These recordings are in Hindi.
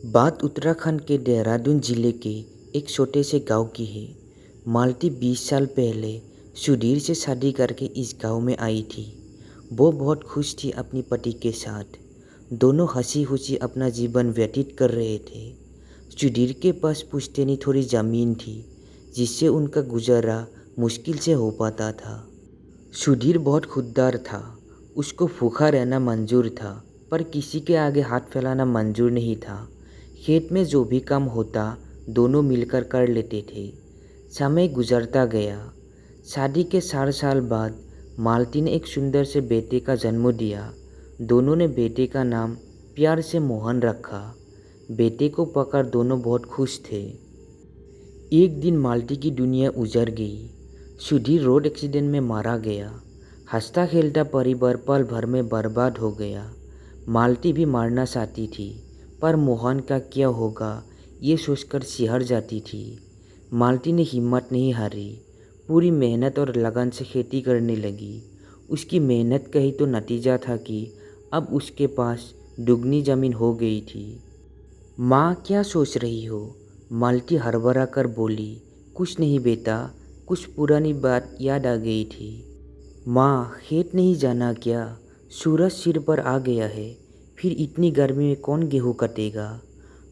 बात उत्तराखंड के देहरादून जिले के एक छोटे से गांव की है। मालती 20 साल पहले सुधीर से शादी करके इस गांव में आई थी। वो बहुत खुश थी अपनी पति के साथ। दोनों हंसी खुशी अपना जीवन व्यतीत कर रहे थे। सुधीर के पास पुश्तैनी थोड़ी ज़मीन थी जिससे उनका गुजारा मुश्किल से हो पाता था। सुधीर बहुत खुददार था। उसको भूखा रहना मंजूर था पर किसी के आगे हाथ फैलाना मंजूर नहीं था। खेत में जो भी काम होता दोनों मिलकर कर लेते थे। समय गुजरता गया। शादी के 4 साल बाद मालती ने एक सुंदर से बेटे का जन्म दिया। दोनों ने बेटे का नाम प्यार से मोहन रखा। बेटे को पाकर दोनों बहुत खुश थे। एक दिन मालती की दुनिया उजड़ गई। सुधीर रोड एक्सीडेंट में मारा गया। हंसता खेलता परिवार पल भर में बर्बाद हो गया। मालती भी मारना चाहती थी पर मोहन का क्या होगा ये सोचकर सिहर जाती थी। मालती ने हिम्मत नहीं हारी। पूरी मेहनत और लगन से खेती करने लगी। उसकी मेहनत का ही तो नतीजा था कि अब उसके पास दुगनी ज़मीन हो गई थी। माँ क्या सोच रही हो? मालती हड़बड़ा कर बोली। कुछ नहीं बेटा, कुछ पुरानी बात याद आ गई थी। माँ खेत नहीं जाना क्या? सूरज सिर पर आ गया है, फिर इतनी गर्मी में कौन गेहूँ कटेगा?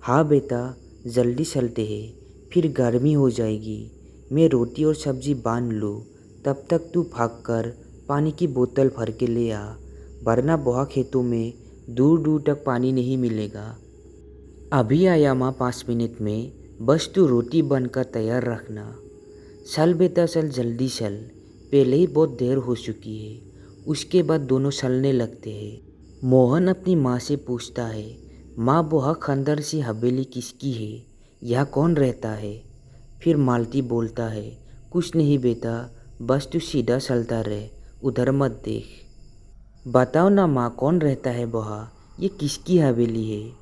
हाँ बेटा, जल्दी चलते हैं, फिर गर्मी हो जाएगी। मैं रोटी और सब्जी बांध लूँ, तब तक तू भागकर पानी की बोतल भर के ले आ, वरना बहुत खेतों में दूर दूर तक पानी नहीं मिलेगा। अभी आया माँ, 5 मिनट में, बस तू रोटी बनकर तैयार रखना। चल बेटा चल, जल्दी चल, पहले ही बहुत देर हो चुकी है। उसके बाद दोनों चलने लगते हैं। मोहन अपनी माँ से पूछता है, माँ वह खंडर सी हवेली किसकी है? यहाँ कौन रहता है? फिर मालती बोलता है, कुछ नहीं बेटा, बस तू सीधा चलता रहे, उधर मत देख। बताओ ना माँ, कौन रहता है वहाँ? ये किसकी हवेली है?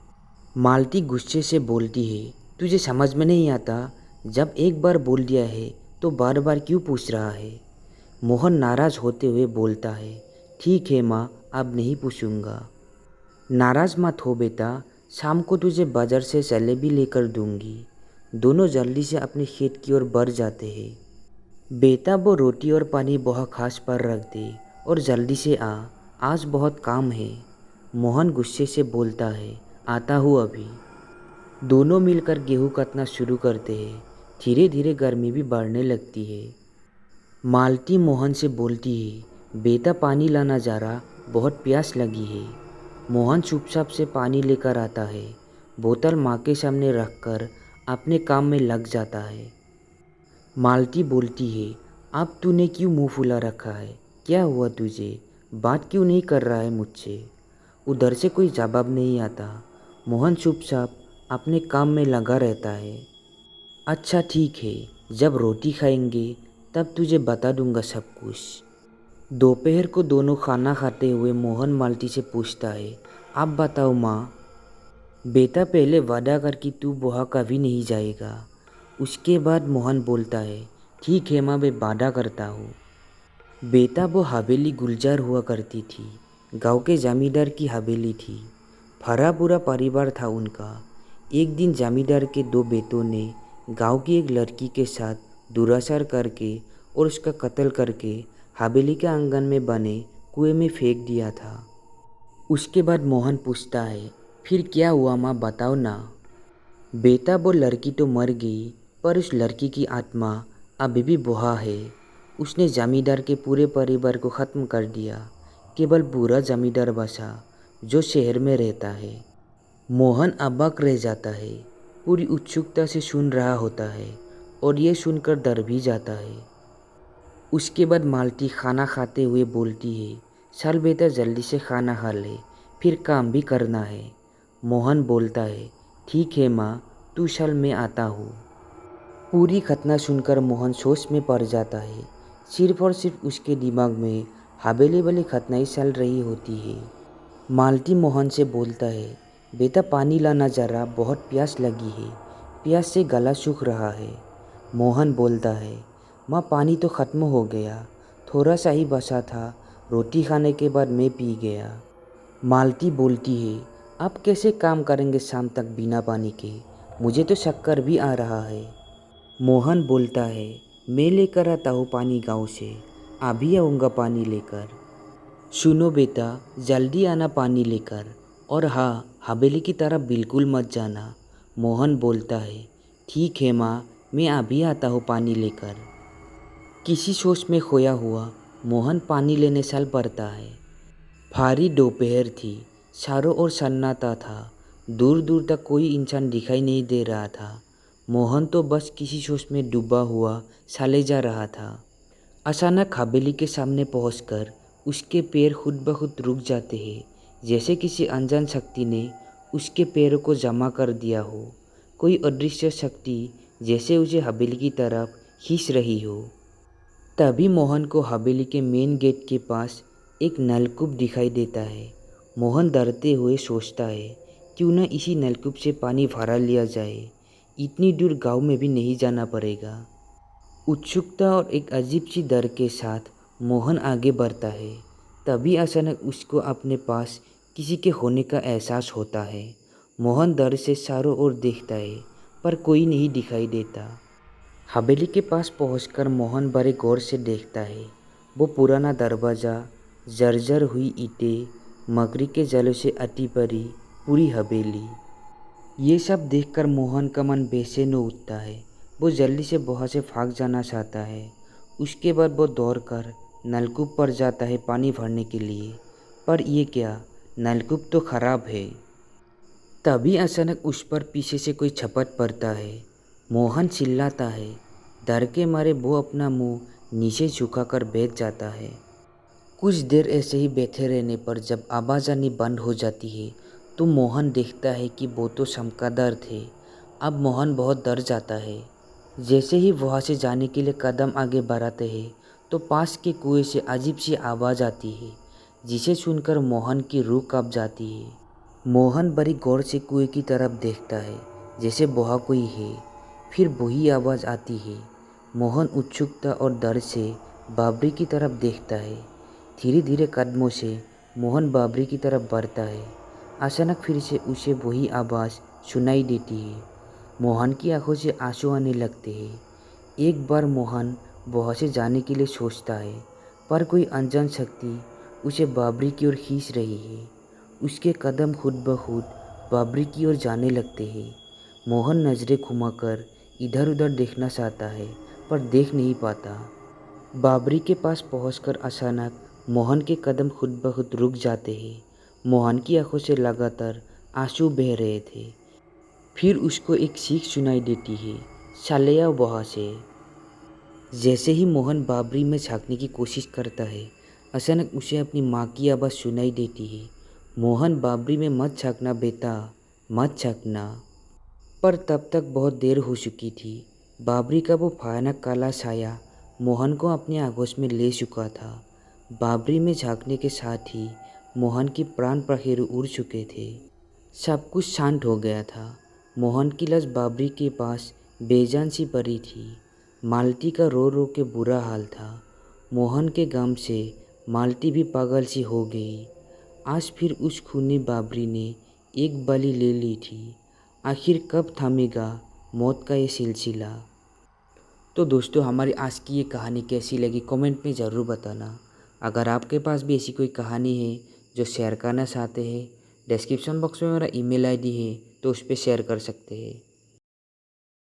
मालती गुस्से से बोलती है, तुझे समझ में नहीं आता? जब एक बार बोल दिया है तो बार बार क्यों पूछ रहा है? मोहन नाराज़ होते हुए बोलता है, ठीक है माँ, अब नहीं पूछूंगा। नाराज़ मत हो बेटा, शाम को तुझे बाजार से जलेबी लेकर दूंगी। दोनों जल्दी से अपने खेत की ओर बढ़ जाते हैं। बेटा वो रोटी और पानी बहुत घास पर रख दे और जल्दी से आ, आज बहुत काम है। मोहन गुस्से से बोलता है, आता हूँ अभी। दोनों मिलकर गेहूँ काटना शुरू करते हैं। धीरे धीरे गर्मी भी बढ़ने लगती है। मालती मोहन से बोलती है, बेटा पानी लाना जा रहा, बहुत प्यास लगी है। मोहन चुपचाप से पानी लेकर आता है। बोतल माँ के सामने रखकर अपने काम में लग जाता है। मालती बोलती है, अब तूने क्यों मुंह फुला रखा है? क्या हुआ तुझे? बात क्यों नहीं कर रहा है मुझसे? उधर से कोई जवाब नहीं आता। मोहन चुपचाप अपने काम में लगा रहता है। अच्छा ठीक है, जब रोटी खाएंगे तब तुझे बता दूंगा सब कुछ। दोपहर को दोनों खाना खाते हुए मोहन मालती से पूछता है, आप बताओ माँ। बेटा पहले वादा कर कि तू वहाँ कभी नहीं जाएगा। उसके बाद मोहन बोलता है, ठीक है माँ, मैं वादा करता हूँ। बेटा वो हवेली गुलजार हुआ करती थी। गांव के जमींदार की हवेली थी। भरा पूरा परिवार था उनका। एक दिन जमींदार के 2 बेटों ने गांव की एक लड़की के साथ दुराचार करके और उसका कत्ल करके हवेली के आंगन में बने कुएं में फेंक दिया था। उसके बाद मोहन पूछता है, फिर क्या हुआ माँ, बताओ ना। बेटा वो लड़की तो मर गई पर उस लड़की की आत्मा अभी भी वहाँ है। उसने जमींदार के पूरे परिवार को ख़त्म कर दिया। केवल पूरा जमींदार बचा जो शहर में रहता है। मोहन अबाक रह जाता है। पूरी उत्सुकता से सुन रहा होता है और ये सुनकर डर भी जाता है। उसके बाद मालती खाना खाते हुए बोलती है, चल बेटा जल्दी से खाना खा ले, फिर काम भी करना है। मोहन बोलता है, ठीक है माँ, तू चल, मैं आता हूँ। पूरी घटना सुनकर मोहन सोच में पड़ जाता है। सिर्फ और सिर्फ उसके दिमाग में हवेली वाली घटना ही चल रही होती है। मालती मोहन से बोलता है, बेटा पानी लाना जरा, बहुत प्यास लगी है, प्यास से गला सूख रहा है। मोहन बोलता है, माँ पानी तो ख़त्म हो गया, थोड़ा सा ही बचा था, रोटी खाने के बाद मैं पी गया। मालती बोलती है, आप कैसे काम करेंगे शाम तक बिना पानी के? मुझे तो शक्कर भी आ रहा है। मोहन बोलता है, मैं लेकर आता हूँ पानी गांव से, अभी आऊँगा पानी लेकर। सुनो बेटा, जल्दी आना पानी लेकर, और हाँ, हवेली की तरफ बिल्कुल मत जाना। मोहन बोलता है, ठीक है माँ, मैं अभी आता हूँ पानी लेकर। किसी सोच में खोया हुआ मोहन पानी लेने चल पड़ता है। भारी दोपहर थी, चारों ओर सन्नाटा था, दूर दूर तक कोई इंसान दिखाई नहीं दे रहा था। मोहन तो बस किसी सोच में डूबा हुआ चले जा रहा था। अचानक हवेली के सामने पहुंचकर उसके पैर खुद ब खुद रुक जाते हैं, जैसे किसी अनजान शक्ति ने उसके पैरों को जमा कर दिया हो। कोई अदृश्य शक्ति जैसे उसे हवेली की तरफ खींच रही हो। तभी मोहन को हवेली के मेन गेट के पास एक नलकूप दिखाई देता है। मोहन डरते हुए सोचता है, क्यों न इसी नलकूप से पानी भरा लिया जाए, इतनी दूर गांव में भी नहीं जाना पड़ेगा। उत्सुकता और एक अजीब सी डर के साथ मोहन आगे बढ़ता है। तभी अचानक उसको अपने पास किसी के होने का एहसास होता है। मोहन डर से चारों ओर देखता है, पर कोई नहीं दिखाई देता। हवेली के पास पहुंचकर मोहन बड़े गौर से देखता है। वो पुराना दरवाज़ा, जर्जर हुई ईंटें, मकड़ी के जालों से अटी पड़ी पूरी हवेली, ये सब देखकर मोहन का मन बेचैन हो उठता है। वो जल्दी से वहाँ से भाग जाना चाहता है। उसके बाद वो दौड़कर नलकूप पर जाता है पानी भरने के लिए, पर ये क्या, नलकूप तो खराब है। तभी अचानक उस पर पीछे से कोई झपट पड़ता है। मोहन चिल्लाता है। डर के मारे वो अपना मुंह नीचे झुकाकर बैठ जाता है। कुछ देर ऐसे ही बैठे रहने पर जब आवाज़ आनी बंद हो जाती है तो मोहन देखता है कि वो तो चमगादड़ थे। अब मोहन बहुत डर जाता है। जैसे ही वहाँ से जाने के लिए कदम आगे बढ़ाते हैं तो पास के कुएं से अजीब सी आवाज़ आती है, जिसे सुनकर मोहन की रूह कांप जाती है। मोहन बड़ी गौर से कुएं की तरफ देखता है, जैसे वहाँ कोई है। फिर वही आवाज़ आती है। मोहन उत्सुकता और डर से बाबरी की तरफ देखता है। धीरे धीरे कदमों से मोहन बाबरी की तरफ बढ़ता है। अचानक फिर से उसे वही आवाज़ सुनाई देती है। मोहन की आंखों से आंसू आने लगते हैं। एक बार मोहन वहाँ से जाने के लिए सोचता है, पर कोई अनजान शक्ति उसे बाबरी की ओर खींच रही है। उसके कदम खुद ब खुद बाबरी की ओर जाने लगते हैं। मोहन नज़रें घुमाकर इधर उधर देखना चाहता है, पर देख नहीं पाता। बाबरी के पास पहुंचकर अचानक मोहन के कदम खुद ब खुद रुक जाते हैं। मोहन की आंखों से लगातार आंसू बह रहे थे। फिर उसको एक चीख सुनाई देती है, चले आओ वहाँ से। जैसे ही मोहन बाबरी में झांकने की कोशिश करता है, अचानक उसे अपनी माँ की आवाज़ सुनाई देती है, मोहन बाबरी में मत झांकना बेटा, मत झांकना। पर तब तक बहुत देर हो चुकी थी। बाबरी का वो भयानक काला साया मोहन को अपनी आगोश में ले चुका था। बाबरी में झांकने के साथ ही मोहन की प्राण पखेरु उड़ चुके थे। सब कुछ शांत हो गया था। मोहन की लाश बाबरी के पास बेजान सी पड़ी थी। मालती का रो रो के बुरा हाल था। मोहन के गम से मालती भी पागल सी हो गई। आज फिर उस खूनी बाबरी ने एक बलि ले ली थी। आखिर कब थमेगा मौत का ये सिलसिला। तो दोस्तों, हमारी आज की ये कहानी कैसी लगी कमेंट में ज़रूर बताना। अगर आपके पास भी ऐसी कोई कहानी है जो शेयर करना चाहते हैं, डिस्क्रिप्शन बॉक्स में मेरा ईमेल आईडी है, तो उस पर शेयर कर सकते हैं।